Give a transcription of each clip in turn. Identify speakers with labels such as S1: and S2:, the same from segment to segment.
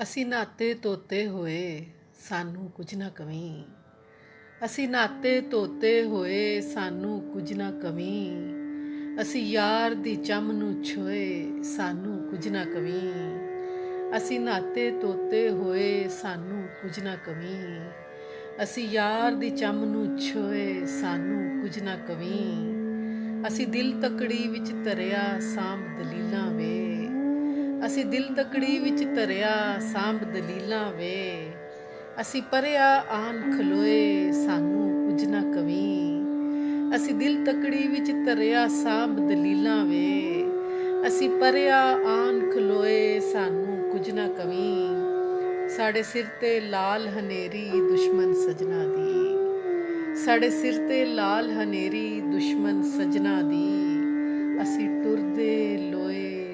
S1: ਅਸੀਂ ਨਾਤੇ ਧੋਤੇ ਹੋਏ ਸਾਨੂੰ ਕੁਝ ਨਾ ਕਵੀਂ। ਅਸੀਂ ਨਾਤੇ ਧੋਤੇ ਹੋਏ ਸਾਨੂੰ ਕੁਝ ਨਾ ਕਵੀਂ। ਅਸੀਂ ਯਾਰ ਦੀ ਚੰਮ ਨੂੰ ਛੋਏ ਸਾਨੂੰ ਕੁਝ ਨਾ ਕਵੀਂ। ਅਸੀਂ ਨਾਤੇ ਧੋਤੇ ਹੋਏ ਸਾਨੂੰ ਕੁਝ ਨਾ ਕਵੀਂ। ਅਸੀਂ ਯਾਰ ਦੀ ਚੰਮ ਨੂੰ ਛੋਏ ਸਾਨੂੰ ਕੁਝ ਨਾ ਕਵੀਂ। ਅਸੀਂ ਦਿਲ ਤਕੜੀ ਵਿੱਚ ਧਰਿਆ ਸਾਂਭ ਦਲੀਲਾਂ ਵੇ। ਅਸੀਂ ਦਿਲ ਤਕੜੀ ਵਿੱਚ ਧਰਿਆ ਸਾਂਭ ਦਲੀਲਾਂ ਵੇ। ਅਸੀਂ ਪਰਿਆ ਆਨ ਖਲੋਏ ਸਾਨੂੰ ਕੁਝ ਨਾ ਕਵੀਂ। ਅਸੀਂ ਦਿਲ ਤਕੜੀ ਵਿੱਚ ਧਰਿਆ ਸਾਂਭ ਦਲੀਲਾਂ ਵੇ। ਅਸੀਂ ਪਰਿਆ ਆਨ ਖਲੋਏ ਸਾਨੂੰ ਕੁਝ ਨਾ ਕਵੀਂ। ਸਾਡੇ ਸਿਰ ਤੇ ਲਾਲ ਹਨੇਰੀ ਦੁਸ਼ਮਣ ਸਜਣਾ ਦੀ। ਸਾਡੇ ਸਿਰ ਤੇ ਲਾਲ ਹਨੇਰੀ ਦੁਸ਼ਮਣ ਸਜਣਾ ਦੀ। ਅਸੀਂ ਟੁਰਦੇ ਲੋਏ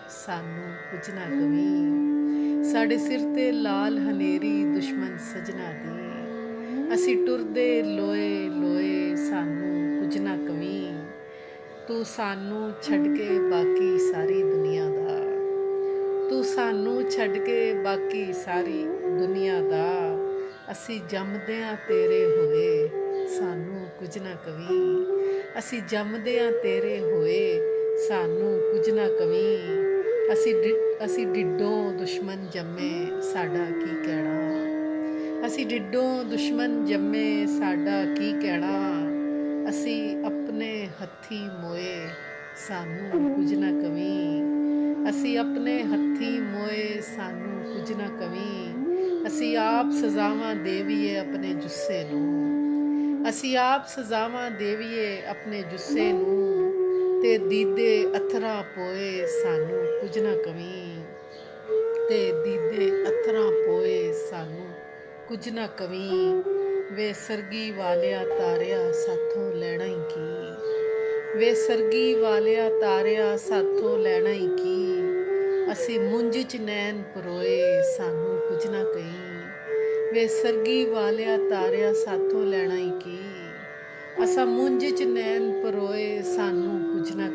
S1: ਸਾਨੂੰ ਕੁਝ ਨਾ ਕਵੀਂ। ਸਾਡੇ ਸਿਰ ਤੇ ਲਾਲ ਹਨੇਰੀ ਦੁਸ਼ਮਣ ਸਜਣਾ ਦੀ। ਅਸੀਂ ਟੁਰਦੇ ਲੋਏ ਸਾਨੂੰ ਕੁਝ ਨਾ ਕਵੀਂ। ਤੂੰ ਸਾਨੂੰ ਛੱਡ ਕੇ ਬਾਕੀ ਸਾਰੀ ਦੁਨੀਆ ਦਾ। ਤੂੰ ਸਾਨੂੰ ਛੱਡ ਕੇ ਬਾਕੀ ਸਾਰੀ ਦੁਨੀਆ ਦਾ। ਅਸੀਂ ਜੰਮਦਿਆਂ ਤੇਰੇ ਹੋਏ ਸਾਨੂੰ ਕੁਝ ਨਾ ਕਵੀਂ। ਅਸੀਂ ਜੰਮਦਿਆਂ ਤੇਰੇ ਹੋਏ ਸਾਨੂੰ ਕੁਝ ਨਾ ਕਵੀਂ। ਅਸੀਂ ਡਿੱਡੋਂ ਦੁਸ਼ਮਣ ਜੰਮੇ ਸਾਡਾ ਕੀ ਕਹਿਣਾ। ਅਸੀਂ ਡਿੱਡੋਂ ਦੁਸ਼ਮਣ ਜੰਮੇ ਸਾਡਾ ਕੀ ਕਹਿਣਾ। ਅਸੀਂ ਆਪਣੇ ਹੱਥੀਂ ਮੋਏ ਸਾਨੂੰ ਕੁਝ ਨਾ ਕਵੀਂ। ਅਸੀਂ ਆਪਣੇ ਹੱਥੀਂ ਮੋਏ ਸਾਨੂੰ ਕੁਝ ਨਾ ਕਵੀਂ। ਅਸੀਂ ਆਪ ਸਜ਼ਾਵਾਂ ਦੇਵੀਏ ਆਪਣੇ ਜੁੱਸੇ ਨੂੰ। ਅਸੀਂ ਆਪ ਸਜ਼ਾਵਾਂ ਦੇਵੀਏ ਆਪਣੇ ਜੁੱਸੇ ਨੂੰ। ਤੇ ਦੀਦੇ ਅਥਰਾ ਪੋਏ ਸਾਨੂੰ ਕੁਝ ਨਾ ਕਵੀਂ। ਤੇ ਦੀਦੇ ਅਥਰਾ ਪੋਏ ਸਾਨੂੰ ਕੁਝ ਨਾ ਕਵੀਂ। ਵੇ ਸਰਗੀ ਵਾਲਿਆ ਤਾਰਿਆ ਸਾਥੋਂ ਲੈਣਾ ਹੀ ਕੀ। ਵੇ ਸਰਗੀ ਵਾਲਿਆ ਤਾਰਿਆ ਸਾਥੋਂ ਲੈਣਾ ਹੀ ਕੀ। ਅਸੀਂ ਮੁੰਜ ਚ ਨੈਣ ਪਰੋਏ ਸਾਨੂੰ ਕੁਝ ਨਾ ਕਹੀਂ। ਵੇ ਸਰਗੀ ਵਾਲਿਆ ਤਾਰਿਆ ਸਾਥੋਂ ਲੈਣਾ ਹੀ ਕੀ। ਅਸਾਂ ਮੁੰਜ ਚ ਨੈਣ ਪਰੋਏ ਸਾਨੂੰ ਕੁਝ ਨਾ